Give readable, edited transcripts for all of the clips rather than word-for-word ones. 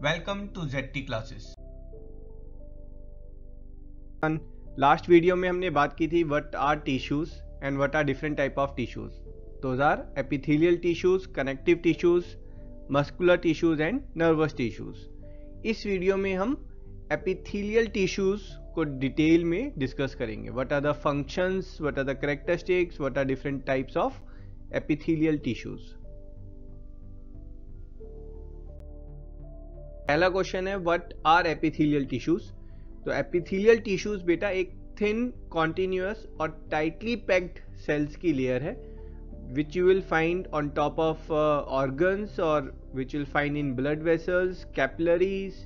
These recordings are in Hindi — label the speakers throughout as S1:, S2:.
S1: Welcome to ZT classes.
S2: Last video में हमने बात की थी what are tissues and what are different type of tissues. Those are epithelial tissues, connective tissues, muscular tissues and nervous tissues. इस वीडियो में हम एपिथेलियल टिश्यूज को डिटेल में डिस्कस करेंगे. What are the functions, what are the characteristics, what are different types of epithelial tissues. पहला क्वेश्चन है व्हाट आर एपिथेलियल टिश्यूज. तो एपिथेलियल टिश्यूज बेटा एक थिन, कॉन्टिन्यूअस और टाइटली पैक्ड सेल्स की लेयर है which you will find on top of organs और which will find in blood vessels, capillaries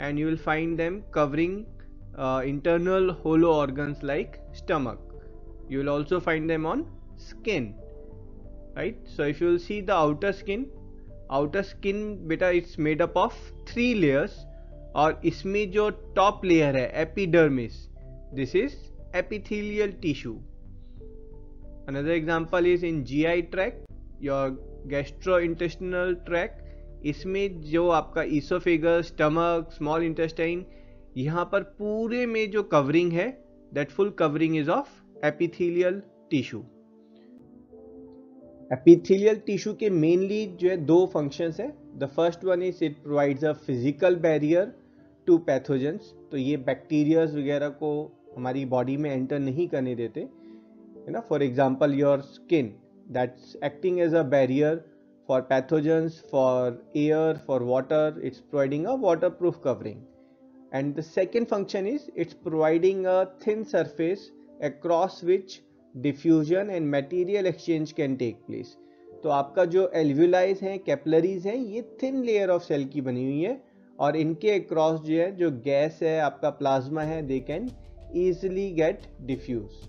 S2: and you will find them covering internal hollow organs like stomach. You will also find them on skin, right? So if you will see the outer skin beta it's made up of 3 layers और इसमें जो टॉप लेयर है epidermis, this is epithelial tissue. Another example is in GI tract, your gastrointestinal tract. इसमें जो आपका ईसोफेगस, स्टमक, स्मॉल इंटेस्टाइन, यहाँ पर पूरे में जो कवरिंग है that full covering is of epithelial tissue. Epithelial tissue के मेनली जो है 2 फंक्शंस है. The first one is it provides a physical barrier to pathogens. तो ये बैक्टीरियाज वगैरह को हमारी बॉडी में एंटर नहीं करने देते, है ना. For example your skin that's acting as a barrier for pathogens, for air, for water. It's providing a waterproof covering. And the second function is it's providing a thin surface across which diffusion and material exchange can take place. तो आपका जो alveoli हैं, capillaries हैं, ये thin layer of cell की बनी हुई है और इनके across जो है जो गैस है, आपका प्लाज्मा है, they can easily get diffuse.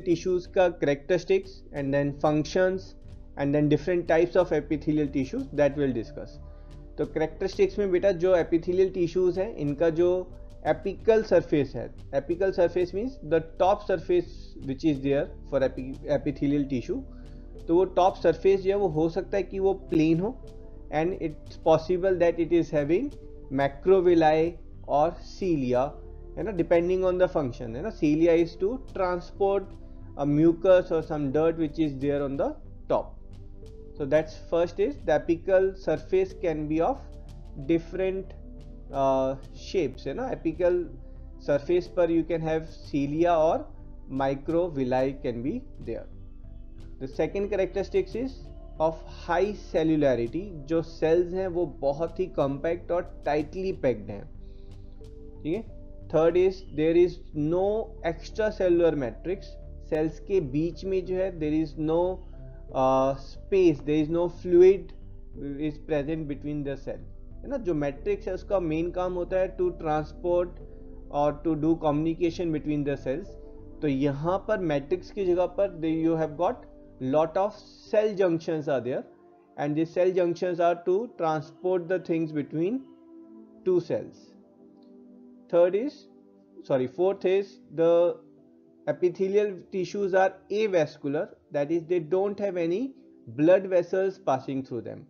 S2: Tissues का characteristics and then functions and then different types of epithelial tissues that we'll discuss. तो करेक्टरिस्टिक्स में बेटा जो एपिथेलियल टिश्यूज हैं इनका जो एपिकल सरफेस है, apical surface means the top surface which is there for epithelial tissue. तो वो टॉप सरफेस जो है वो हो सकता है कि वो प्लेन हो and it's possible that it is having macrovilli और सीलिया, है ना, डिपेंडिंग ऑन द फंक्शन, है ना. Cilia is to transport a mucus और some dirt which is there on the top. So that's first is the apical surface can be of different shapes, है ना. apical surface पर you can have cilia और microvilli can be there. The second characteristics is of high cellularity. जो cells हैं वो बहुत ही compact और tightly packed हैं, ठीक है. Third is there is no extracellular matrix. cells के बीच में जो है there is no space, there is no fluid is present between the cell, है ना. जो मैट्रिक्स है उसका मेन काम होता है टू ट्रांसपोर्ट और to do communication between the cells. तो यहाँ पर मैट्रिक्स की जगह पर you have got lot of cell junctions are there and this cell junctions are to transport the things between 2 cells. Fourth is the epithelial tissues are avascular, that is they don't have any blood vessels passing through them.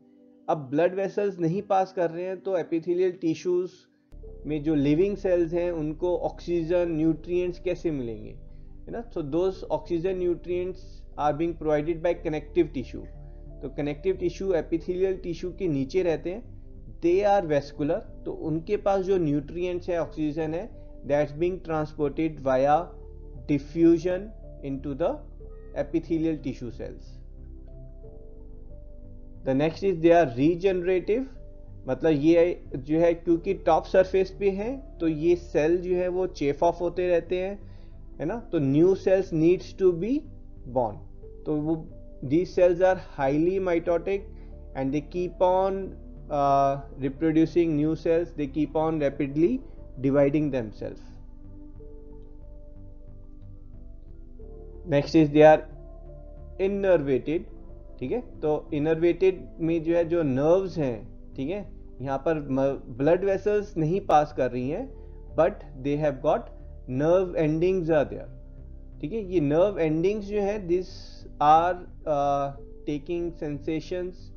S2: अब blood vessels नहीं पास कर रहे हैं तो epithelial tissues में जो living cells हैं उनको ऑक्सीजन, न्यूट्रिएंट्स कैसे मिलेंगे, है ना. so those oxygen nutrients are being provided by connective tissue. तो connective tissue epithelial tissue के नीचे रहते हैं, they are vascular. तो उनके पास जो nutrients है, ऑक्सीजन है, that's being transported via diffusion into the epithelial tissue cells. The next is they are regenerative. मतलब ये जो है क्योंकि टॉप सरफेस पे है तो ये सेल जो है वो चेफ ऑफ होते रहते हैं, है ना. तो new cells needs to be born. तो वो these cells are highly mitotic and they keep on reproducing new cells. They keep on rapidly dividing themselves. Next is they are innervated, ठीक है. तो इनर्वेटेड में जो है जो नर्व्स हैं, ठीक है, यहाँ पर ब्लड वेसल्स नहीं पास कर रही हैं but they have got nerve endings are there, ठीक है. ये नर्व एंडिंग्स जो है this are taking sensations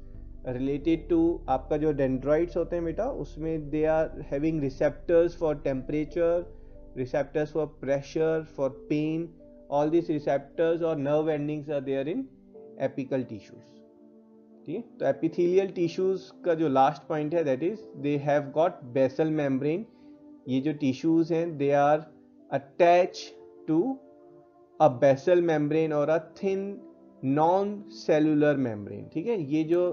S2: related to आपका जो डेंड्रॉइड्स होते हैं बेटा, उसमें they are having receptors for temperature, receptors for pressure, for pain. All these receptors or nerve endings are there in apical tissues. ठीक है, तो epithelial tissues का जो लास्ट पॉइंट है that is they have got basal membrane. ये जो tissues हैं they are attached to a basal membrane or a thin non-cellular membrane. ठीक है, ये जो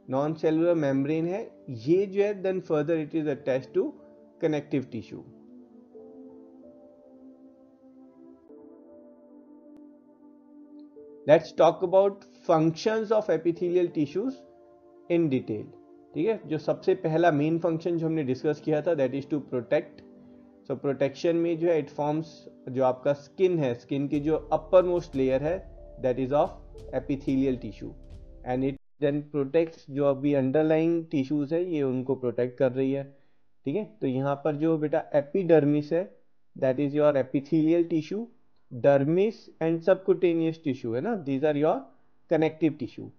S2: non-cellular membrane है ये जो है then further it is attached to connective tissue. Let's talk about functions of epithelial tissues in detail. ठीक है, जो सबसे पहला मेन फंक्शन जो हमने डिस्कस किया था that is to protect. So protection में जो है इट फॉर्म्स जो आपका स्किन है, स्किन की जो अपर मोस्ट लेयर है that is of epithelial tissue and it then protects जो अभी अंडरलाइंग टिश्यूज है ये उनको प्रोटेक्ट कर रही है. ठीक है, तो यहाँ पर जो बेटा एपिडर्मिस है that is your epithelial tissue. Dermis and subcutaneous tissue है ना, these are your connective tissue.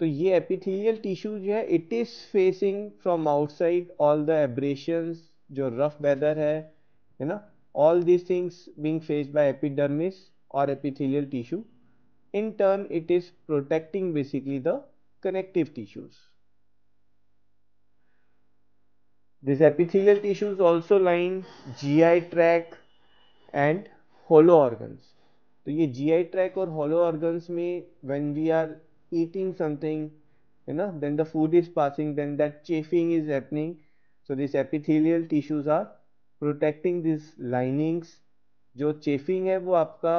S2: तो ये एपिथेलियल टिश्यू जो है it is facing from outside all the abrasions, जो रफ वेदर है ना, all these things being faced by epidermis और epithelial tissue. In turn it is protecting basically the connective tissues. These epithelial tissues also line GI tract and hollow organs. तो ये GI tract और hollow organs में when we are eating something, है ना, then the food is passing, then that chafing is happening. So these epithelial tissues are protecting these linings. जो chafing है वो आपका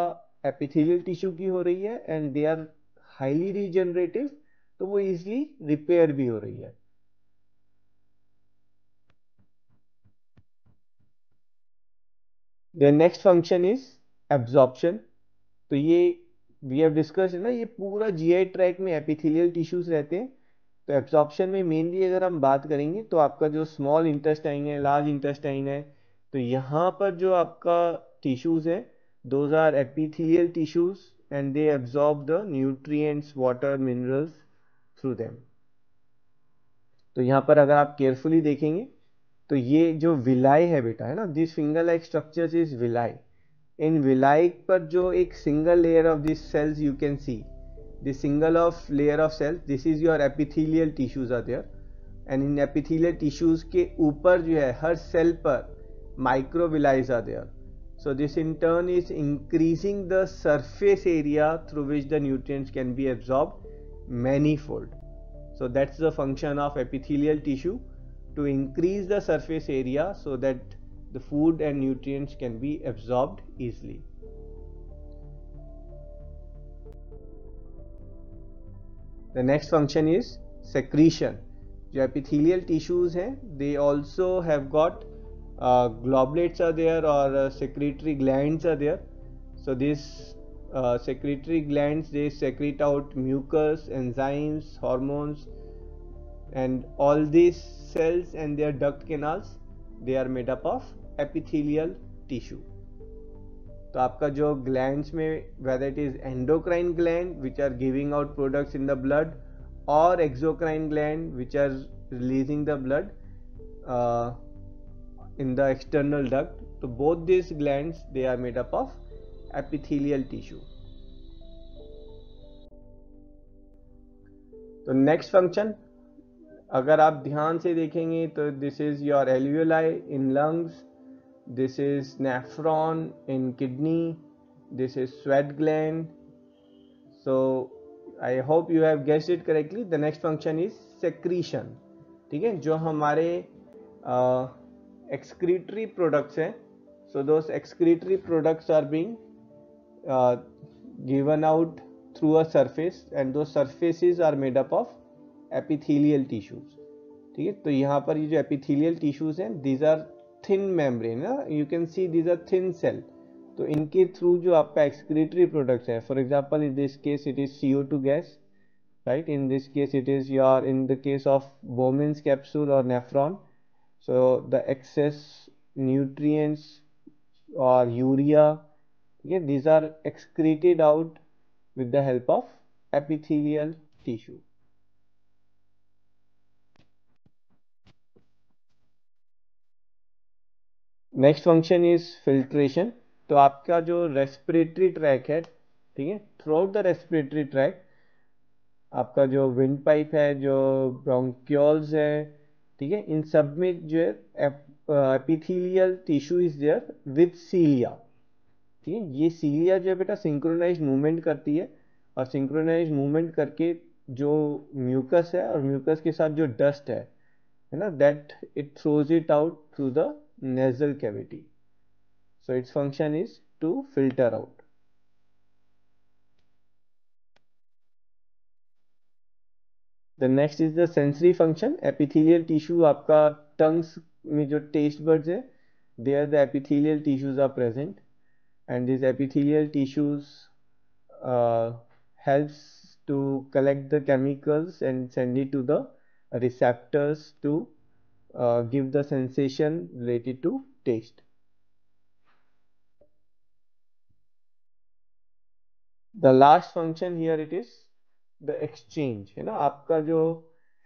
S2: epithelial tissue की हो रही है and they are highly regenerative, तो वो easily repair भी हो रही है. The next function is absorption. तो ये वी हैव डिस्कस है ना, ये पूरा जीआई ट्रैक्ट में एपिथेलियल टिश्यूज रहते हैं. तो एब्जॉर्प्शन में मेनली अगर हम बात करेंगे तो आपका जो स्मॉल इंटेस्टाइन है, लार्ज इंटेस्टाइन है, तो यहाँ पर जो आपका टिश्यूज है those are epithelial tissues and they absorb the nutrients, water, minerals through them. तो यहाँ पर अगर आप केयरफुली देखेंगे तो ये जो विलाई है बेटा है ना, this finger like structures is villi. इन विलाई पर जो एक single layer of this cells you can see, this single of layer of cells, this is your epithelial tissues are there. And in epithelial tissues के ऊपर जो है हर सेल पर microvillis are there. So this in turn is increasing the surface area through which the nutrients can be absorbed manifold. So that's the function of epithelial tissue, to increase the surface area so that the food and nutrients can be absorbed easily. The next function is secretion. जो epithelial tissues हैं they also have got globulates are there or secretory glands are there. So this secretory glands, they secrete out mucus, enzymes, hormones, and all these cells and their duct canals, they are made up of epithelial tissue. तो आपका जो glands में whether it is endocrine gland which are giving out products in the blood or exocrine gland which are releasing the blood in the external duct, so both these glands they are made up of epithelial tissue. तो नेक्स्ट फंक्शन अगर आप ध्यान से देखेंगे तो this is your alveoli in lungs, this is nephron in kidney, this is sweat gland. So I hope you have guessed it correctly. The next function is secretion. ठीक है, जो हमारे एक्सक्रीटरी प्रोडक्ट्स हैं, so those excretory products are being given out through a surface and those surfaces are made up of epithelial tissues. ठीक है, तो यहाँ पर ये जो epithelial tissues हैं these are thin membrane ना, you can see these are thin cell. तो इनके थ्रू जो आपका excretory products है, for example in this case it is CO2 gas, right? In this case it is your, in the case of Bowman's capsule or nephron, so the excess nutrients or urea, okay, these are excreted out with the help of epithelial tissue. Next function is filtration. तो आपका जो रेस्पिरेटरी ट्रैक है, ठीक है, through out the respiratory tract आपका जो विंड पाइप है, जो ब्रोंक्यूल्स है, ठीक है, इन सब में जो है epithelial tissue is there with cilia. ठीक है, ये सीलिया जो है बेटा सिंक्रोनाइज मूवमेंट करती है, और सिंक्रोनाइज मूवमेंट करके जो म्यूकस है और म्यूकस के साथ जो डस्ट है ना, that it throws it out through the nasal cavity. So its function is to filter out. The next is the sensory function. Epithelial tissue आपका टंग्स में जो टेस्ट बर्ड्स है, there the epithelial tissues are present, and these epithelial tissues helps to collect the chemicals and send it to the receptors to give the sensation related to taste. The last function here it is the exchange, है ना। आपका जो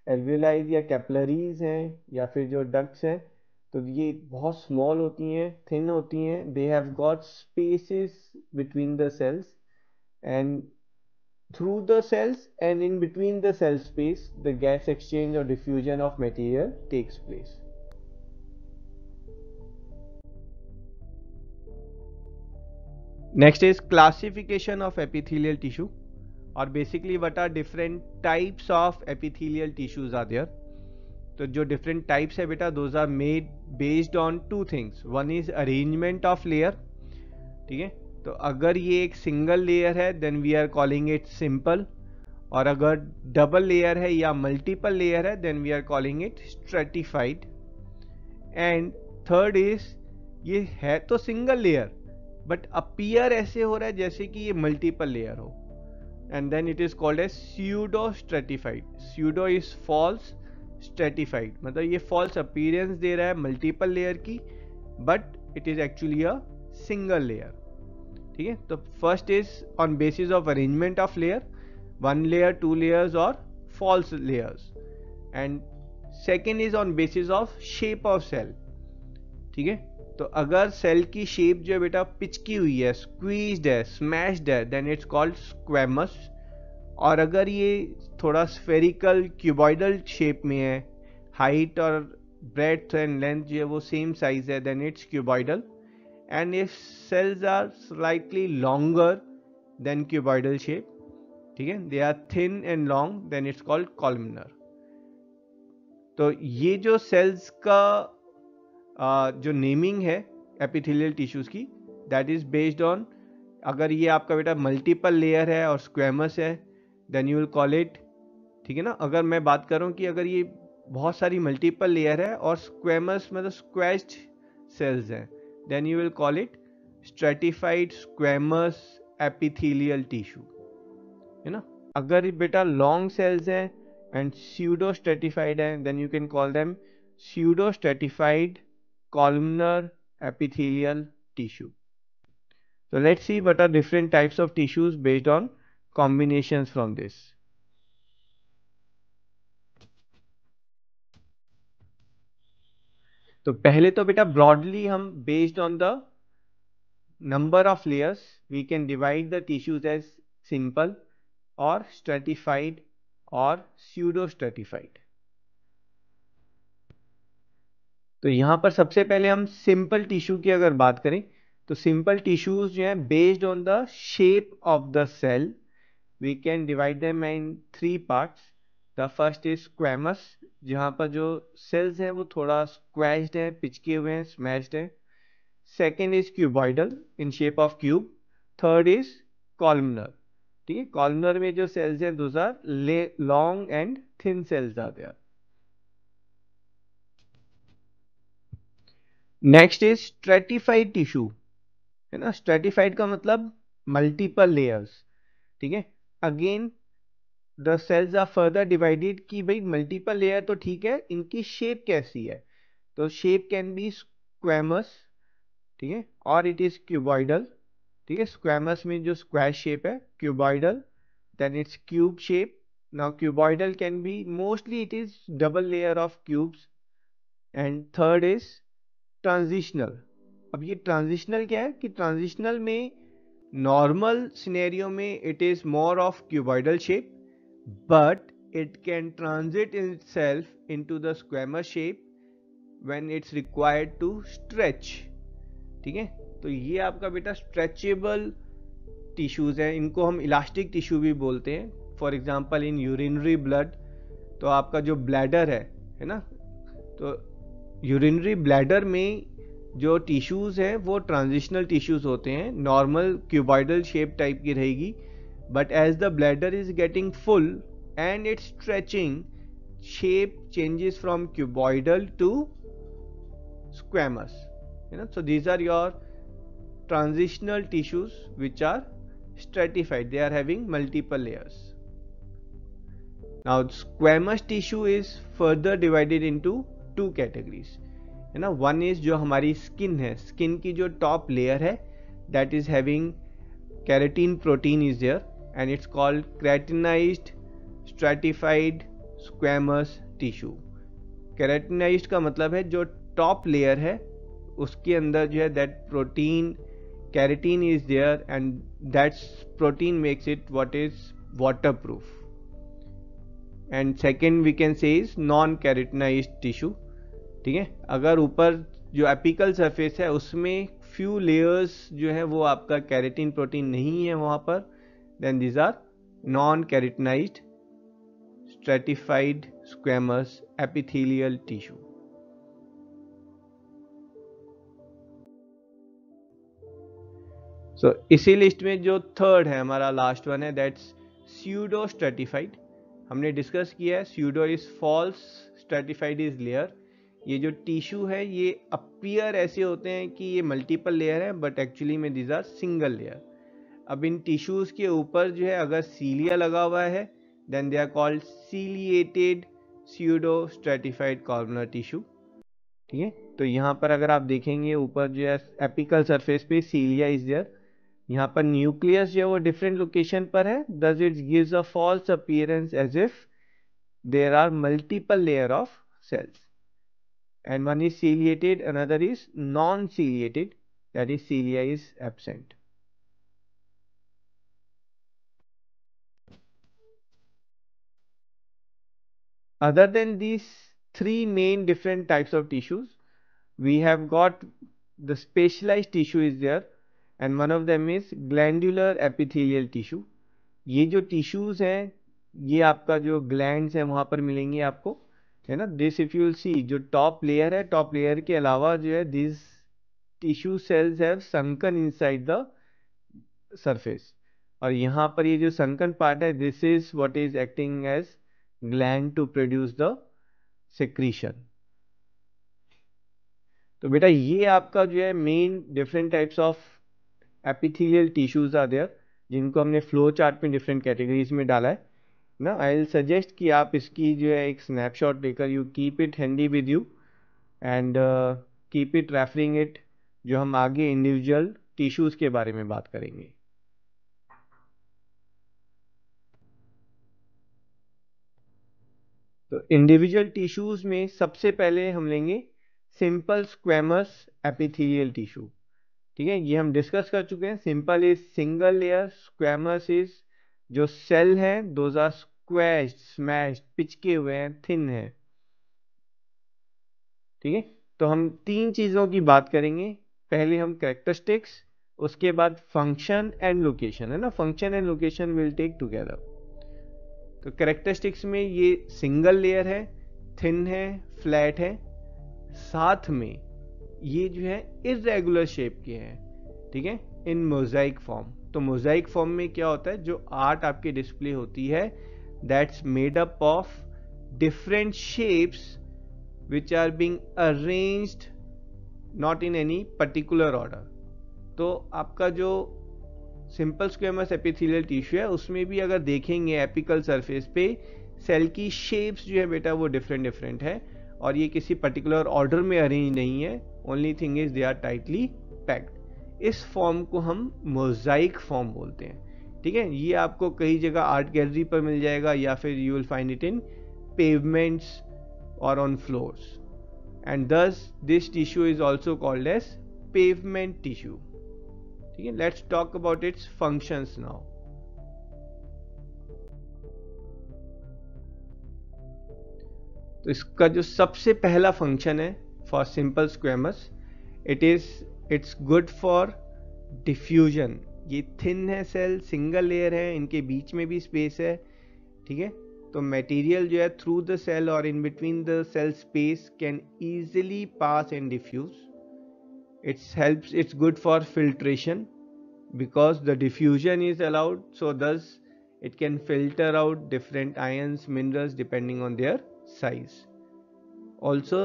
S2: एल्वियोलाइज या कैपिलरीज हैं या फिर जो डक्ट्स हैं, तो ये बहुत स्मॉल होती हैं, थिन होती हैं, they have got spaces between the cells, and through the cells and in between the cell space the gas exchange or diffusion of material takes place. Next is classification of epithelial tissue, or basically what are different types of epithelial tissues are there. तो जो different types है बेटा, those are made based on two things. One is arrangement of layer, ठीक है, तो अगर ये एक सिंगल लेयर है then we are calling it simple, और अगर डबल लेयर है या मल्टीपल लेयर है then we are calling it stratified. And third is ये है तो सिंगल लेयर बट अपीयर ऐसे हो रहा है जैसे कि ये मल्टीपल लेयर हो, and then it is called as pseudo stratified. Pseudo is false, stratified मतलब ये फॉल्स अपीयरेंस दे रहा है मल्टीपल लेयर की, but it is actually a single layer. ठीक है, तो first is on basis of arrangement of layer, one layer, two layers or false layers, and second is on basis of shape of cell। ठीक है, तो अगर सेल की शेप जो है बेटा पिचकी हुई है, स्क्वीज्ड है, स्मैश्ड है, देन इट्स कॉल्ड स्क्वेमस, और अगर ये थोड़ा स्फेरिकल क्यूबॉइडल शेप में है, हाइट और ब्रेड्थ एंड लेंथ जो है वो सेम साइज है, then it's cuboidal, and if cells are slightly longer than cuboidal shape, ठीक है, they are thin and long, then it's called columnar. तो ये जो सेल्स का जो नेमिंग है एपिथेलियल टिश्यूज की, दैट इज बेस्ड ऑन, अगर ये आपका बेटा मल्टीपल लेयर है और स्क्वेमस है then you will call it, ठीक है ना। अगर मैं बात करूं कि अगर ये बहुत सारी मल्टीपल लेयर है और स्क्वेमस मतलब स्क्वैश्ड सेल्स हैं, then you will call it stratified squamous epithelial tissue, है ना। अगर बेटा लॉन्ग सेल्स हैं एंड स्यूडो स्ट्रेटिफाइड है, then you can call them pseudo stratified columnar epithelial tissue. So let's see what are different types of tissues based on combinations from this. तो पहले तो बेटा ब्रॉडली हम based on the number of layers we can divide the tissues as simple और स्ट्रेटिफाइड और स्यूडो स्ट्रेटिफाइड। तो यहां पर सबसे पहले हम सिंपल टिश्यू की अगर बात करें तो सिंपल टिश्यूज जो है based on the shape of the cell we can divide them in three parts. The first is squamous, जहां पर जो सेल्स हैं वो थोड़ा स्क्वैश्ड है, पिचके हुए हैं, स्मैश्ड है। Second is cuboidal in shape of cube. Third is columnar, ठीक है, कॉलमनर में जो सेल्स हैं those are long and thin cells are there. Next is stratified tissue, है ना। स्ट्रेटिफाइड का मतलब मल्टीपल लेयर्स, ठीक है। Again the cells are further divided कि भाई मल्टीपल लेयर तो ठीक है, इनकी शेप कैसी है, तो शेप कैन बी स्क्वेमस, ठीक है, और इट इज क्यूबॉइडल, ठीक है। स्क्वेमस में जो स्क्वायर शेप है, cuboidal then it's cube shape. Now cuboidal can be mostly it is double layer of cubes, and third is transitional, अब ये ट्रांजिशनल क्या है कि ट्रांजिशनल में नॉर्मल सिनेरियो में it is more of cuboidal shape, but it can transit itself into the squamous shape when it's required to stretch. ठीक है, तो ये आपका बेटा स्ट्रेचेबल टिश्यूज हैं, इनको हम इलास्टिक टिश्यू भी बोलते हैं. For example in urinary blood, तो आपका जो ब्लैडर है ना, तो यूरिनरी ब्लैडर में जो टिश्यूज हैं वो ट्रांजिशनल टिश्यूज होते हैं. नॉर्मल क्यूबॉइडल शेप टाइप की रहेगी, but as the bladder is getting full and it's stretching, shape changes from cuboidal to squamous, so these are your transitional tissues which are stratified, they are having multiple layers. Now squamous tissue is further divided into two categories, है ना. one is जो हमारी skin है, skin की जो top layer है, that is having keratin protein is there and it's called keratinized stratified squamous tissue. Keratinized का मतलब है जो टॉप लेयर है उसके अंदर जो है that protein keratin is there and that protein makes it what is water proof. And second we can say is non keratinized tissue. ठीक है, अगर ऊपर जो एपिकल सरफेस है उसमें फ्यू लेयर्स जो है वो आपका केराटिन प्रोटीन नहीं है वहां पर, then these are non keratinized stratified squamous epithelial tissue. So इसी लिस्ट में जो थर्ड है हमारा लास्ट वन है, दैट्स pseudo stratified. हमने डिस्कस किया है pseudo is false, stratified is layer. ये जो टिश्यू है ये अपीयर ऐसे होते हैं कि ये मल्टीपल लेयर है, बट एक्चुअली में दीज आर सिंगल लेयर. अब इन टिश्यूज के ऊपर जो है अगर सीलिया लगा हुआ है, then they are called ciliated pseudo stratified columnar tissue. ठीक है, तो यहाँ पर अगर आप देखेंगे ऊपर जो है एपिकल सरफेस पे सीलिया इज देयर, यहाँ पर न्यूक्लियस जो है वो डिफरेंट लोकेशन पर है, thus it gives a false appearance as if there are multiple layer of cells, and one is ciliated, another is non-ciliated, that is cilia is absent. Other than these three main different types of tissues, we have got the specialized tissue is there, and one of them is glandular epithelial tissue. ये जो tissues हैं ये आपका जो glands हैं वहाँ पर मिलेंगे आपको, है ना. This if you will see, जो top layer है, top layer के अलावा जो है these tissue cells have sunken inside the surface, और यहाँ पर ये जो sunken part है, this is what is acting as gland to produce the secretion. तो बेटा ये आपका जो है main different types of epithelial tissues are there, जिनको हमने फ्लो चार्ट में डिफरेंट कैटेगरीज में डाला है ना. आई विल सजेस्ट कि आप इसकी जो है एक स्नैपशॉट लेकर you keep it handy with you and keep it referring it, जो हम आगे इंडिविजुअल टिश्यूज के बारे में बात करेंगे. तो इंडिविजुअल टिश्यूज में सबसे पहले हम लेंगे सिंपल स्क्वैमस एपिथेलियल टिश्यू. ठीक है, ये हम डिस्कस कर चुके हैं. Simple is single layer, squamous is जो सेल है दोज आर स्क्वैश्ड, स्मैश्ड, पिचके हुए हैं, थिन है. ठीक है, तो हम तीन चीजों की बात करेंगे. पहले हम कैरेक्टरिस्टिक्स, उसके बाद फंक्शन एंड लोकेशन, है ना. Function and location will take together. तो कैरेक्टरिस्टिक्स में ये सिंगल लेयर है, थिन है, फ्लैट है, साथ में ये जो है इरेगुलर शेप के हैं. ठीक है, इन मोजाइक फॉर्म. तो मोजाइक फॉर्म में क्या होता है, जो आर्ट आपकी डिस्प्ले होती है that's made up of different shapes which are being arranged not in any particular order. तो आपका जो सिंपल स्क्वेमस एपिथेलियल टिश्यू है उसमें भी अगर देखेंगे एपिकल सरफेस पे सेल की शेप्स जो है बेटा वो डिफरेंट डिफरेंट है, और ये किसी पर्टिकुलर ऑर्डर में अरेंज नहीं है. Only thing is they are tightly packed. इस फॉर्म को हम मोजाइक फॉर्म बोलते हैं. ठीक है, ये आपको कई जगह आर्ट गैलरी पर मिल जाएगा या फिर you will find it in pavements और on floors, and thus this tissue is also called as pavement tissue. ठीक है, let's talk about its functions now. तो इसका जो सबसे पहला फंक्शन है for simple squamous, it's good for diffusion. ये थिन है सेल, सिंगल लेयर है, इनके बीच में भी स्पेस है. ठीक है, तो मटेरियल जो है थ्रू द सेल और in between the cell space can easily pass and diffuse. It's good for filtration because the diffusion is allowed, so thus it can filter out different ions, minerals depending on their size. Also,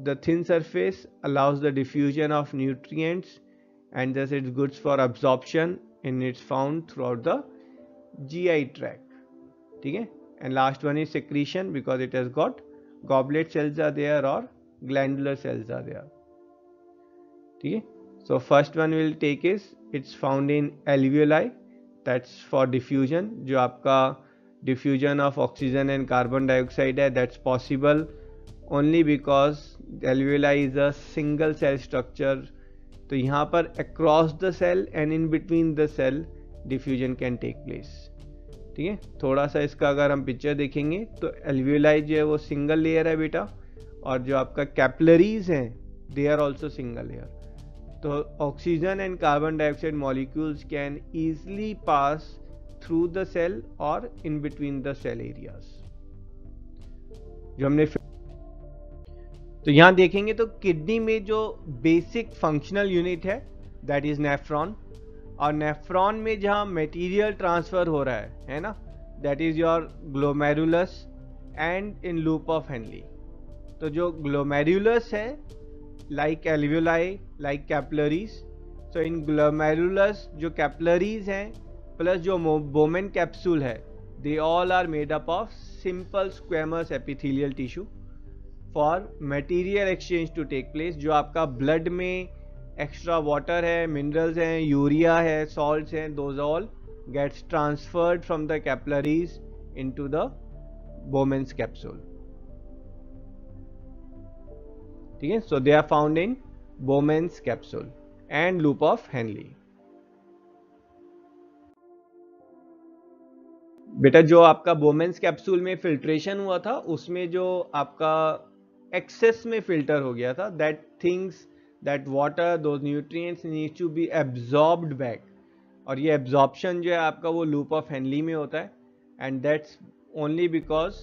S2: the thin surface allows the diffusion of nutrients and thus it's good for absorption and it's found throughout the GI tract. ठीक है, and last one is secretion because it has got goblet cells are there or glandular cells are there. ठीक है, so first one we'll take is it's found in alveoli, that's for diffusion. जो आपका diffusion of oxygen and carbon dioxide है, that's possible only because alveoli is a single cell structure. तो यहाँ पर across the cell and in between the cell diffusion can take place. ठीक है, थोड़ा सा इसका अगर हम पिक्चर देखेंगे तो alveoli जो है वो सिंगल लेयर है बेटा, और जो आपका कैपिलरीज हैं they are also single layer. तो oxygen and carbon dioxide molecules can easily pass through the cell और in between the cell areas. जो हमने तो यहां देखेंगे तो किडनी में जो बेसिक फंक्शनल यूनिट है दैट इज नेफ्रॉन, और नेफ्रॉन में जहां मटेरियल ट्रांसफर हो रहा है ना, that is your glomerulus and in loop of Henle. तो जो ग्लोमेरुलस है like alveoli, like capillaries. So in glomerulus जो capillaries हैं plus जो Bowman capsule है, they all are made up of simple squamous epithelial tissue for material exchange to take place. जो आपका blood में extra water है, minerals हैं, urea है, salts हैं, those all gets transferred from the capillaries into the Bowman's capsule. ठीक है, so they are found in Bowman's capsule and loop of Henle. बेटा जो आपका Bowman's capsule में फिल्ट्रेशन हुआ था उसमें जो आपका एक्सेस में फिल्टर हो गया था, that things that water those nutrients need to be absorbed back, और ये absorption जो है आपका वो loop of Henle में होता है, and that's only because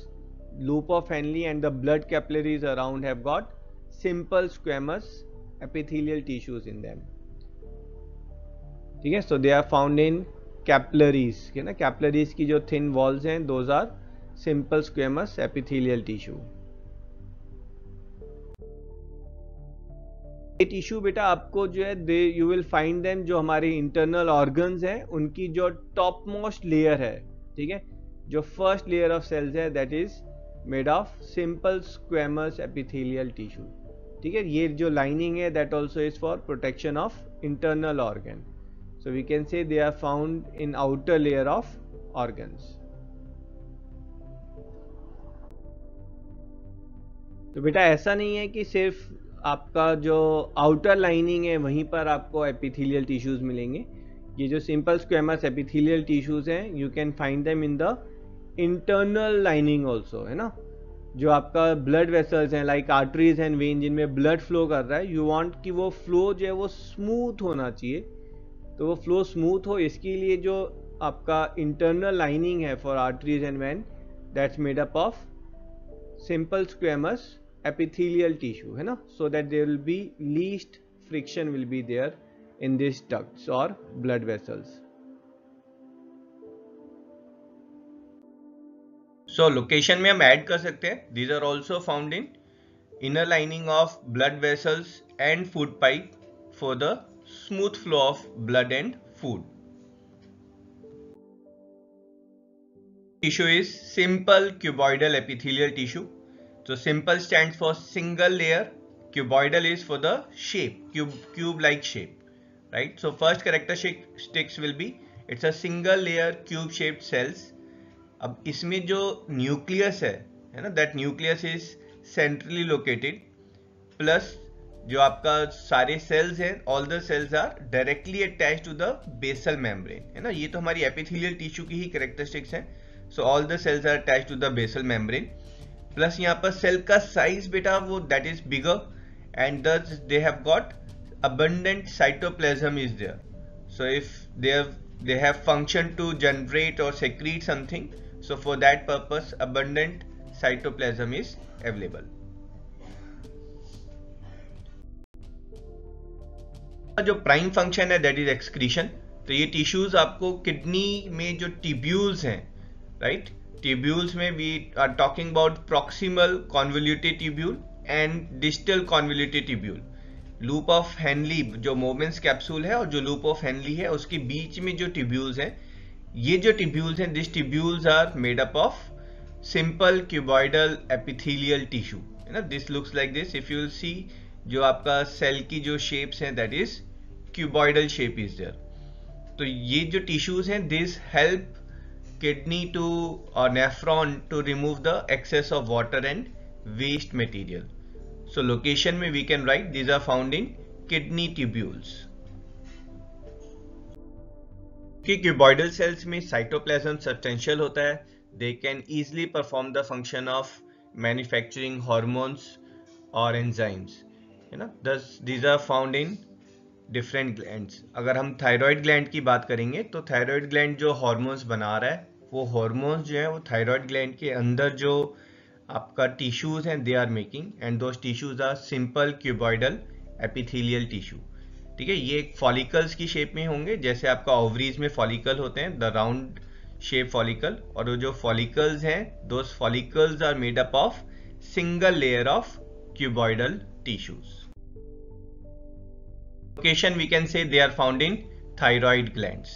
S2: loop of Henle and the blood capillaries around have got simple squamous epithelial tissues in them. ठीक है, so they are found in capillaries. है ना, capillaries की जो thin walls हैं those are simple squamous epithelial tissue. ये टिश्यू बेटा आपको जो है you will find them जो हमारे internal organs हैं उनकी जो टॉप मोस्ट लेयर है, ठीक है, जो फर्स्ट लेयर ऑफ सेल्स है that is made of simple squamous epithelial tissue. ठीक है, ये जो लाइनिंग है that also is for protection of internal organ. So we can say they are found in outer layer of organs. तो बेटा ऐसा नहीं है कि सिर्फ आपका जो आउटर लाइनिंग है वहीं पर आपको एपिथेलियल टिश्यूज मिलेंगे. ये जो सिंपल स्क्वेमस एपिथेलियल टिश्यूज हैं you can find them in the internal lining also, है ना. जो आपका ब्लड वेसल्स हैं लाइक आर्टरीज एंड वेन जिनमें ब्लड फ्लो कर रहा है, यू वांट कि वो फ्लो जो है वो स्मूथ होना चाहिए. तो वो फ्लो स्मूथ हो इसके लिए जो आपका इंटरनल लाइनिंग है for arteries and when that's made up of simple squamous epithelial tissue, है ना, so that there will be least friction will be there in these ducts or blood vessels.
S1: So location में हम ऐड कर सकते हैं. These are also found in inner lining of blood vessels and food pipe for the smooth flow of blood and food. Tissue is simple cuboidal epithelial tissue. So simple stands for single layer, cuboidal is for the shape, cube like shape, right? So first characteristics will be it's a single layer cube shaped cells. अब इसमें जो न्यूक्लियस है ना, that nucleus is centrally located plus जो आपका सारे सेल्स हैं, all the cells are directly attached to the basal membrane, है ना। ये तो हमारी एपिथेलियल टिश्यू की ही कैरेक्टरिस्टिक्स हैं। So all the cells are attached to the basal membrane, plus यहाँ पर सेल का साइज बेटा वो that is bigger, and thus they have got abundant cytoplasm is there. So if they have function to generate or secrete something, so for that purpose abundant cytoplasm is available. जो प्राइम फंक्शन है दैट इज एक्सक्रीशन। तो ये टिश्यूज आपको किडनी में जो ट्यूब्यूल्स हैं, राइट, ट्यूब्यूल्स में we are talking about proximal convoluted tubule and distal convoluted tubule. Loop of Henle जो मोमेंट्स कैप्सूल है और जो लूप ऑफ हेनली है उसके बीच में जो ट्यूब्यूल्स हैं, ये जो ट्यूब्यूल्स हैं, this tubules are made up of simple cuboidal epithelial tissue, है ना। This looks like this. If you will see जो आपका सेल की जो शेप्स हैं that is cuboidal shape is there. तो ये जो टिश्यूज हैं दिस हेल्प किडनी टू और nephron to remove the excess of water and waste material. So location में we can write these are found in kidney tubules. कि क्यूबॉइडल सेल्स में साइटोप्लाज्म सब्सटेंशियल होता है, they can easily perform the function of manufacturing hormones और एंजाइम्स, है ना। Thus these are found in different glands. अगर हम थायराइड ग्लैंड की बात करेंगे तो थायराइड ग्लैंड जो हार्मोन्स बना रहा है, वो हार्मोन्स जो है वो थायराइड ग्लैंड के अंदर जो आपका टिश्यूज हैं they are making, and those tissues are simple cuboidal epithelial tissue. ठीक है, ये एक फॉलिकल्स की शेप में होंगे, जैसे आपका ओवरीज में फॉलिकल होते हैं, द राउंड शेप फॉलिकल, और वो जो फॉलिकल्स हैं those follicles are made up of single layer of cuboidal tissues. Location we can say they are found in thyroid glands.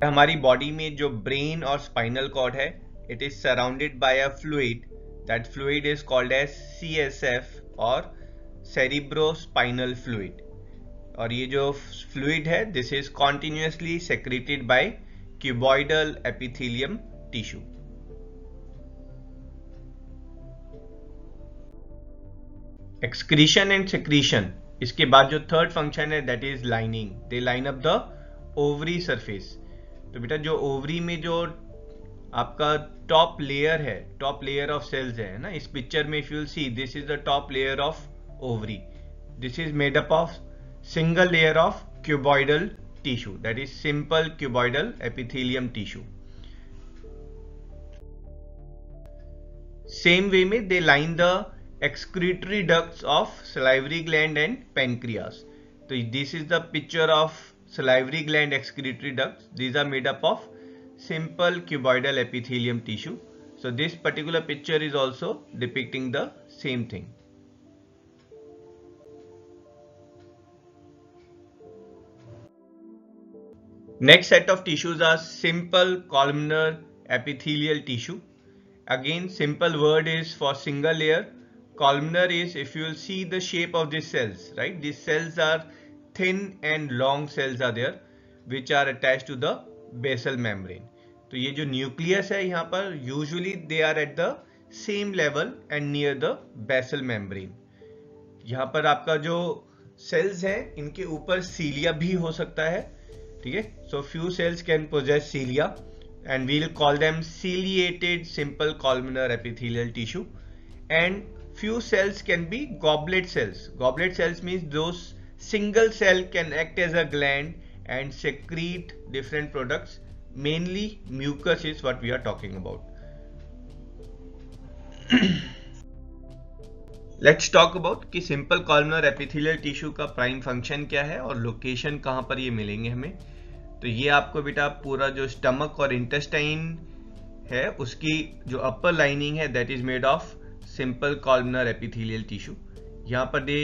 S1: हमारी बॉडी में जो ब्रेन और स्पाइनल कॉर्ड है, it is surrounded by a fluid, that fluid is called as CSF और सेरिब्रोस्पाइनल फ्लूइड। और ये जो फ्लूइड है this is continuously secreted by cuboidal epithelium tissue. Excretion and secretion, इसके बाद जो थर्ड फंक्शन है that is lining, they line up the ovary surface. तो बेटा जो ओवरी में जो आपका टॉप लेयर है, टॉप लेयर ऑफ सेल्स है ना, इस पिक्चर में if you will see this is the top layer of ovary, this is made up of single layer of cuboidal tissue, that is simple cuboidal epithelium tissue. Same way में they line the excretory ducts of salivary gland and pancreas. So this is the picture of salivary gland excretory ducts. These are made up of simple cuboidal epithelium tissue. So this particular picture is also depicting the same thing. Next set of tissues are simple columnar epithelial tissue. Again, simple word is for single layer. Columnar is, if you will see the shape of these cells, right, these cells are thin and long cells are there which are attached to the basal membrane. तो ये जो न्यूक्लियस है यहाँ पर usually they are at the same level and near the basal membrane. यहाँ पर आपका जो cells है इनके ऊपर cilia भी हो सकता है, ठीक है। So few cells can possess cilia and we will call them ciliated simple columnar epithelial tissue, and few cells can be goblet cells. Goblet cells means those single cell can act as a gland and secrete different products. Mainly mucus is what we are talking about. Let's talk about कि simple columnar epithelial tissue का prime function क्या है और location कहाँ पर ये मिलेंगे हमें। तो ये आपको बेटा पूरा जो stomach और intestine है उसकी जो upper lining है that is made of simple columnar epithelial tissue. यहाँ पर they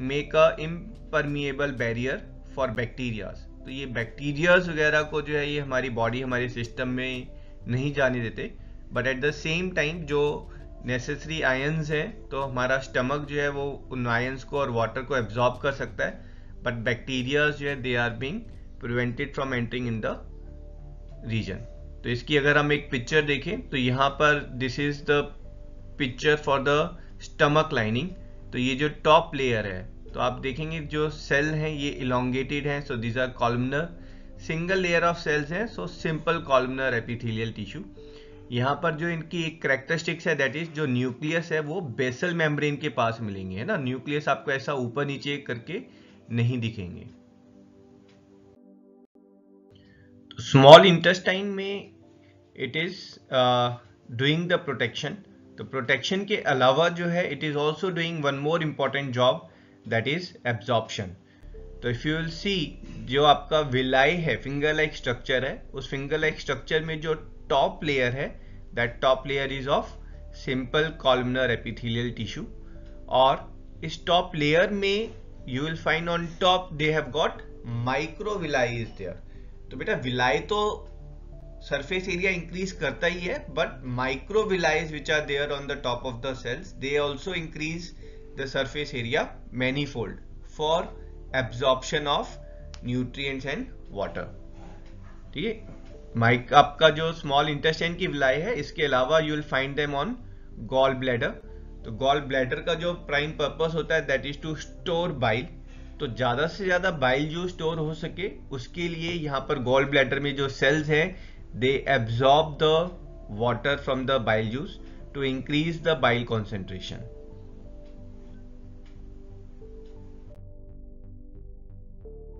S1: make a impermeable barrier for bacterias. तो ये बैक्टीरियाज वगैरह को जो है ये हमारी बॉडी हमारे सिस्टम में नहीं जाने देते, but at the same time जो नेसेसरी आयंस हैं तो हमारा स्टमक जो है वो उन आयंस को और वाटर को एब्जॉर्ब कर सकता है, बट बैक्टीरियाज जो है they are being prevented from entering in the region. तो इसकी अगर हम एक पिक्चर देखें तो यहाँ पर this is the picture for the stomach lining. तो ये जो टॉप लेयर है, तो आप देखेंगे जो सेल हैं ये इलोंगेटेड हैं, so these are columnar. Single layer of cells हैं, so simple columnar epithelial tissue. यहाँ पर जो इनकी एक कैरेक्टरिस्टिक्स है, दैट इज जो न्यूक्लियस है वो बेसल मेम्ब्रेन के पास मिलेंगे, है ना। न्यूक्लियस आपको ऐसा ऊपर नीचे करके नहीं दिखेंगे। स्मॉल इंटेस्टाइन में it is doing the protection. तो प्रोटेक्शन के अलावा जो है it is also doing one more important job, that is absorption. तो इफ यू विल सी, जो आपका विलाई है, फिंगर लाइक स्ट्रक्चर है, उस फिंगर लाइक स्ट्रक्चर में जो टॉप लेयर है, that top layer is of simple columnar epithelial tissue. और इस टॉप लेयर में you will find on top they have got microvilli is there. तो बेटा विलाई तो सरफेस एरिया इंक्रीज करता ही है, but microvilli which are there on the top of the cells, they also increase the surface area manifold for absorption of nutrients and water. ठीक है, आपका जो स्मॉल इंटेस्टाइन की विलाई है, इसके अलावा you will find them on gall bladder. तो गॉल ब्लैडर का जो प्राइम पर्पस होता है, that is to store bile. तो ज्यादा से ज्यादा बाइल जो स्टोर हो सके, उसके लिए यहाँ पर गॉल ब्लैडर में जो सेल्स हैं, they absorb the water from the bile juice to increase the bile concentration.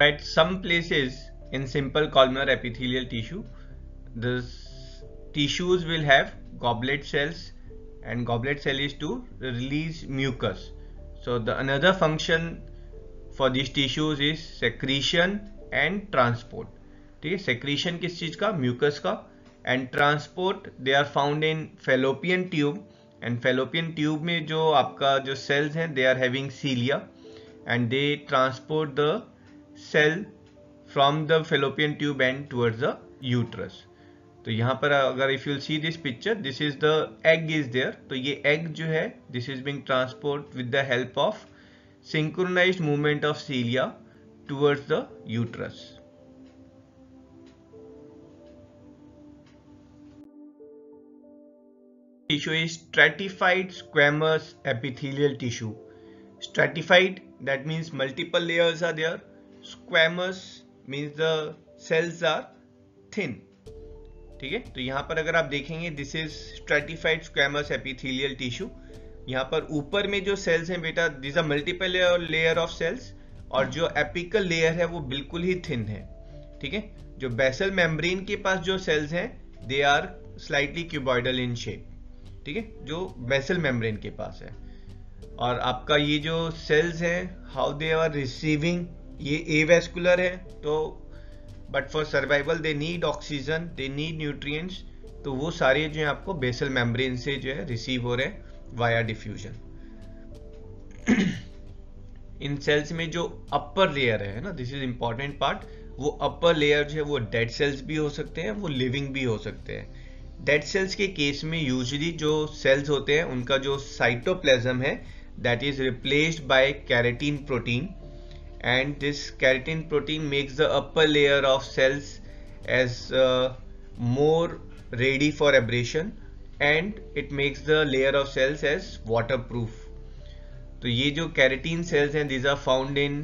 S1: At some places in simple columnar epithelial tissue, the tissues will have goblet cells, and goblet cell is to release mucus. So the another function for these tissues is secretion and transport. ठीक है, secretion किस चीज का? म्यूकस का। and transport they are found in fallopian tube, and fallopian tube में जो आपका जो cells हैं, they are having cilia, and they transport the cell from the fallopian tube and towards the uterus. तो यहाँ पर अगर if you see this picture, this is the egg is there. तो ये egg जो है, this is being transport with the help of synchronized movement of cilia towards the uterus. Tissue is stratified squamous epithelial tissue. Stratified, that means multiple layers are there. Squamous means the cells are thin. ठीक है, तो यहाँ पर अगर आप देखेंगे, this is stratified squamous epithelial tissue. यहाँ पर ऊपर में जो सेल्स हैं बेटा, this are multiple layer of cells, और जो एपिकल लेयर है वो बिल्कुल ही थिन है। ठीक है, जो बेसल मेम्ब्रेन के पास जो सेल्स हैं, they are slightly cuboidal in shape. ठीक है, जो बेसल मेम्ब्रेन के पास है। और आपका ये जो सेल्स हैं, हाउ दे आर रिसीविंग, ये एवेस्कुलर है, तो but for survival they need oxygen, they need nutrients. तो वो सारे जो है आपको बेसल मेम्ब्रेन से जो है रिसीव हो रहे हैं वाया डिफ्यूजन। इन सेल्स में जो अपर लेयर है ना, दिस इज इंपॉर्टेंट पार्ट, वो अपर लेयर जो है वो डेड सेल्स भी हो सकते हैं, वो लिविंग भी हो सकते हैं। डेड सेल्स के केस में यूजुअली जो सेल्स होते हैं, उनका जो साइटोप्लाज्म है, that is replaced by keratin protein, and this keratin protein makes the upper layer of cells as more ready for abrasion, and it makes the layer of cells as waterproof. तो ये जो केराटिन सेल्स हैं, these are found in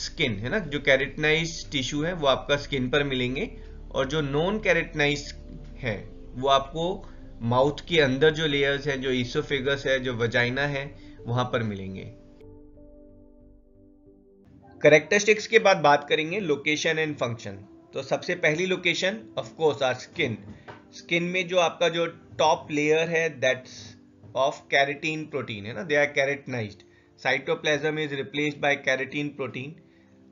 S1: skin, है ना। जो केराटिनाइज्ड टिश्यू है वो आपका स्किन पर मिलेंगे, और जो नॉन केराटिनाइज्ड है वो आपको माउथ के अंदर जो लेयर्स हैं, जो ईसोफेगस है, जो वजाइना है, वहां पर मिलेंगे। कैरेक्टरिस्टिक्स के बाद बात करेंगे लोकेशन एंड फंक्शन। तो सबसे पहली location of course are skin. Skin में जो आपका जो टॉप लेयर है, दैट्स ऑफ केराटिन प्रोटीन, है ना, they are keratinized. Cytoplasm is replaced by keratin protein.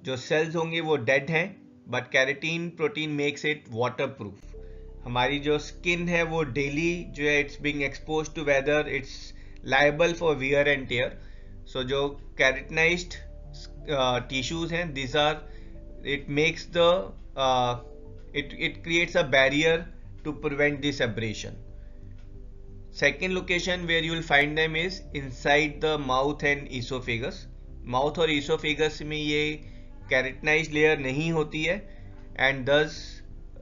S1: जो सेल्स होंगे वो डेड हैं, but keratin protein makes it waterproof. हमारी जो स्किन है वो डेली जो है, it's being exposed to weather, it's liable for wear and tear. So जो केराटिनाइज्ड tissues हैं, these are, it makes the it creates a barrier to prevent this abrasion. Second location where you will find them is inside the mouth and esophagus. Mouth और esophagus में ये keratinized layer नहीं होती है, and thus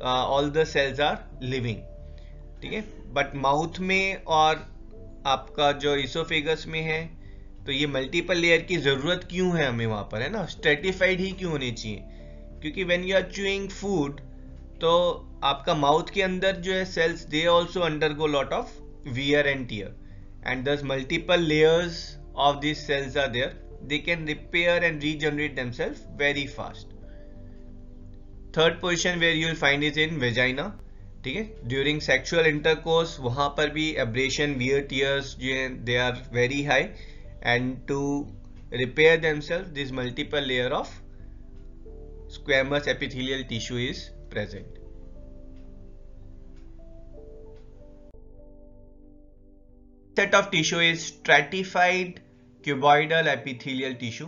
S1: all the cells are living. ठीक है, but mouth में और आपका जो इसोफेगस में है, तो ये मल्टीपल लेयर की जरूरत क्यों है हमें वहां पर, है ना, स्ट्रेटिफाइड ही क्यों होनी चाहिए, क्योंकि when you are chewing food तो आपका माउथ के अंदर जो है cells they also undergo lot of wear and tear, and thus multiple layers of this cells are there, they can repair and regenerate themselves very fast. Third position where you will find is in vagina. ठीक है, ड्यूरिंग सेक्सुअल इंटरकोर्स वहां पर भी एब्रेशन वियर टीयर्स जो है they are very high, and to repair themselves this multiple layer of squamous epithelial tissue is present. Set of tissue is stratified cuboidal epithelial tissue.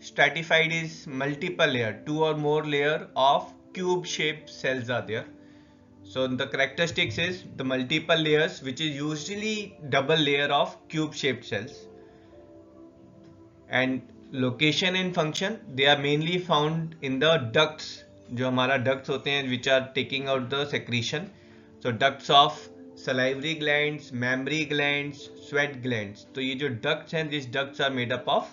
S1: Stratified is multiple layer, 2 or more layer of cube shaped cells are there. So the characteristics is the multiple layers, which is usually double layer of cube shaped cells. And location and function, they are mainly found in the ducts, जो हमारा ducts होते हैं which are taking out the secretion. So ducts of salivary glands, mammary glands, sweat glands. तो ये जो ducts हैं, these ducts are made up of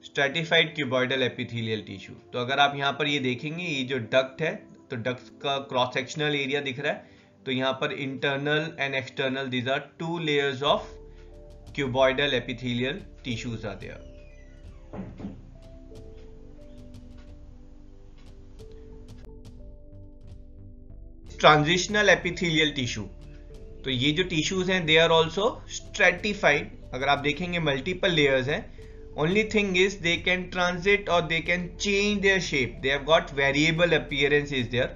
S1: stratified cuboidal epithelial tissue. तो अगर आप यहाँ पर ये देखेंगे, ये जो duct है, तो ducts का क्रॉस सेक्शनल एरिया दिख रहा है, तो यहाँ पर internal and external, these are 2 layers of cuboidal epithelial tissues are there. Transitional epithelial tissue, तो ये जो टिश्यूज हैं दे आर ऑल्सो स्ट्रेटिफाइड. अगर आप देखेंगे मल्टीपल लेयर्स हैं, only thing is they can transit और they can change their shape, they have got variable appearance is there.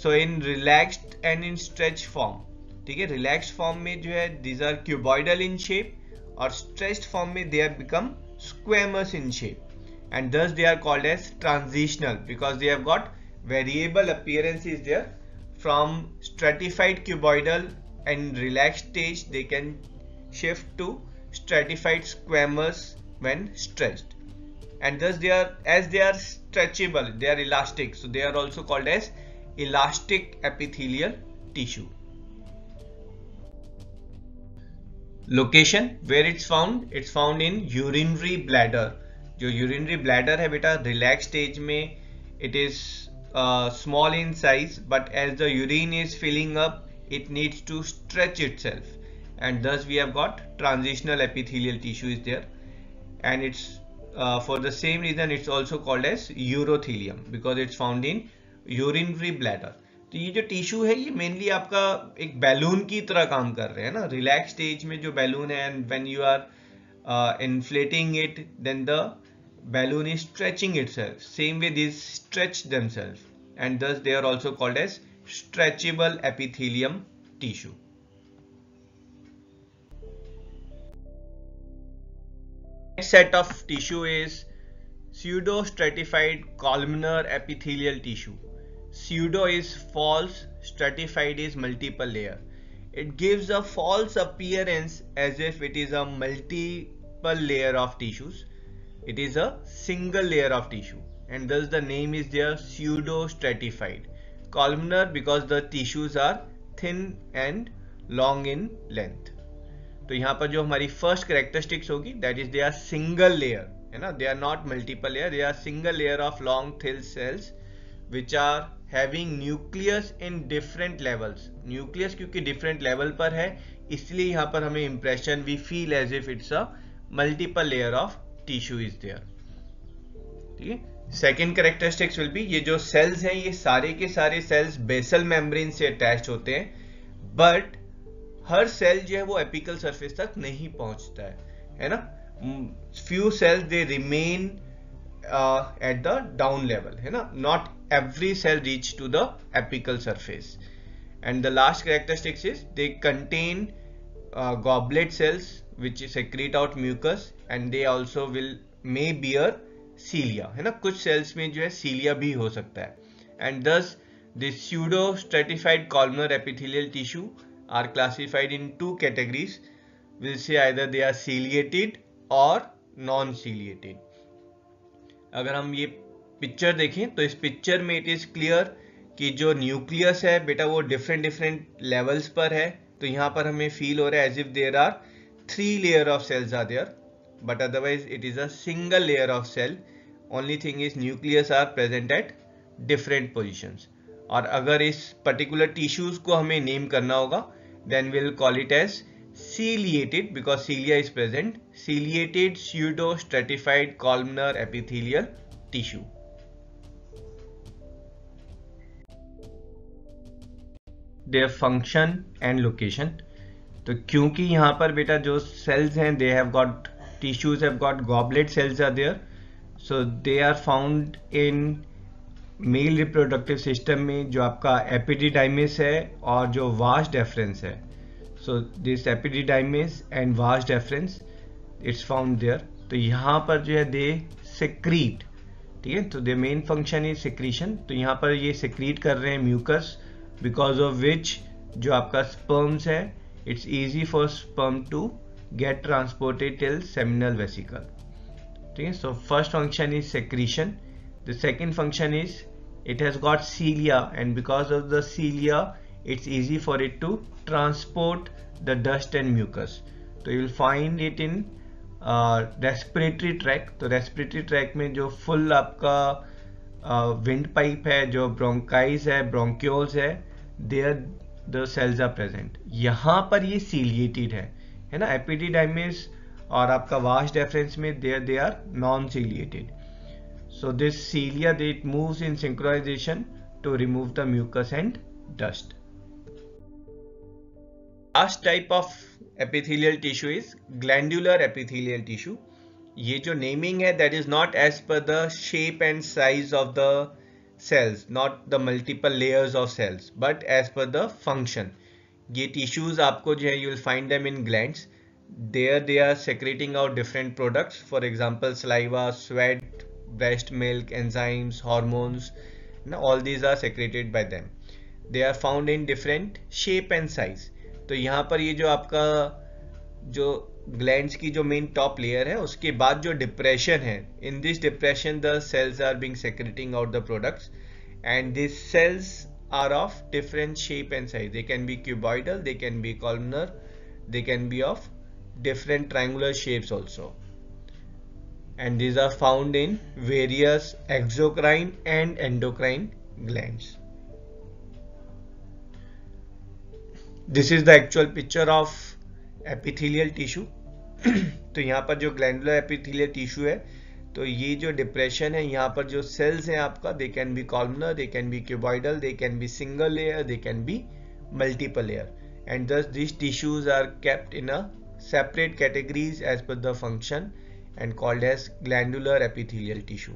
S1: So in relaxed and in stretch form, ठीक है, रिलैक्स्ड फॉर्म में जो है these are cuboidal in shape, और स्ट्रेच्ड फॉर्म में they have become squamous in shape, and thus they are called as transitional because they have got variable appearance is there. From stratified cuboidal and relaxed stage, they can shift to stratified squamous when stretched, and thus they are, as they are stretchable, they are elastic, so they are also called as elastic epithelial tissue. Location where it's found in urinary bladder. जो यूरिनरी ब्लैडर है बेटा, रिलैक्स स्टेज में it is small in size, but as the urine is filling up it needs to stretch itself, and thus we have got transitional epithelial tissue is there, and it's for the same reason it's also called as urothelium because it's found in urinary bladder. तो ये जो टिश्यू है ये मेनली आपका एक बैलून की तरह काम कर रहे हैं ना, रिलैक्स स्टेज में जो बैलून है, and when you are inflating it, then the balloon is stretching itself. Same way these stretch themselves, and thus they are also called as stretchable epithelium tissue. Next set of tissue is pseudo-stratified columnar epithelial tissue. Pseudo is false, stratified is multiple layer. It gives a false appearance as if it is a multiple layer of tissues. It is a single layer of tissue, and thus the name is there, pseudo-stratified. Columnar because the tissues are thin and long in length. तो यहाँ पर जो हमारी फर्स्ट कैरेक्टरिस्टिक्स होगी, that is they are single layer, है ना, they are not multiple layer, they are single layer of long thin cells which are having nucleus in different levels. Nucleus क्योंकि डिफरेंट लेवल पर है, इसलिए यहाँ पर हमें impression we feel as if it's a multiple layer of tissue is there. ठीक है, सेकेंड कैरेक्टरिस्टिक्स विल बी, ये जो सेल्स हैं ये सारे के सारे सेल्स बेसल मेम्ब्रेन से अटैच्ड होते हैं, बट हर सेल जो है वो एपिकल सरफेस तक नहीं पहुंचता है ना. Few cells they remain at the down level, है ना, not every cell reach to the apical surface. And the last characteristics is they contain goblet cells which secrete out mucus, and they also may bear cilia, है ना, कुछ cells में जो है cilia भी हो सकता है. And thus this pseudo stratified columnar epithelial tissue are classified in two categories. We'll say either they are ciliated or non-ciliated. अगर हम ये पिक्चर देखें तो इस पिक्चर में इट इज क्लियर कि जो न्यूक्लियस है बेटा वो डिफरेंट लेवल्स पर है, तो यहाँ पर हमें फील हो रहा है as if there are 3 layer of cells are there, but otherwise it is a single layer of cell. Only thing is nucleus are present at different positions. और अगर इस पर्टिकुलर टिश्यूज को हमें नेम करना होगा, then we'll call it as ciliated because cilia is present. Ciliated pseudo stratified columnar epithelial tissue. Their function and location. तो क्योंकि यहाँ पर बेटा जो cells हैं, they have got tissues have got goblet cells are there, so they are found in male reproductive system में जो आपका एपिडिडाइमिस है और जो वास डेफरेंस है. So this epididymis and vas deferens it's found there. तो यहाँ पर जो है दे सेक्रीट, ठीक है. तो दे मेन फंक्शन इज सेक्रीशन. तो यहाँ पर ये सेक्रीट कर रहे हैं म्यूकस, बिकॉज ऑफ विच जो आपका स्पर्म्स है, it's easy for sperm to get transported till seminal vesicle, ठीक है. So first function is secretion. The second function is it has got cilia, and because of the cilia it's easy for it to transport the dust and mucus. तो you will find it in respiratory tract. तो respiratory tract में जो full आपका wind pipe है, जो bronchis है, bronchioles है, there the cells are present. यहाँ पर ये ciliated है ना. epididymis और आपका vas deferens में there they are non-ciliated. So this cilia, it moves in synchronization to remove the mucus and dust. Last type of epithelial tissue is glandular epithelial tissue. ये जो naming है, that is not as per the shape and size of the cells, not the multiple layers of cells, but as per the function. ये tissues आपको जो है, you will find them in glands. There they are secreting out different products. For example, saliva, sweat, breast milk, enzymes, hormones, all these are secreted by them. They are found in different shape and size. तो यहाँ पर ये जो आपका जो glands की जो main top layer है, उसके बाद जो depression है, in this depression the cells are being secreting out the products, and these cells are of different shape and size. They can be cuboidal, they can be columnar, they can be of different triangular shapes also. And these are found in various exocrine and endocrine glands. This is the actual picture of epithelial tissue. तो यहाँ पर जो glandular epithelial tissue है, तो ये जो depression है, यहाँ पर जो cells हैं आपका, they can be columnar, they can be cuboidal, they can be single layer, they can be multiple layer, and thus these tissues are kept in a separate categories as per the function and called as glandular epithelial tissue.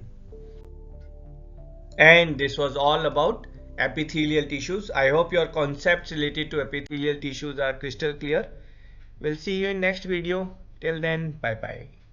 S1: And this was all about epithelial tissues. I hope your concepts related to epithelial tissues are crystal clear. We'll see you in next video. Till then, bye bye.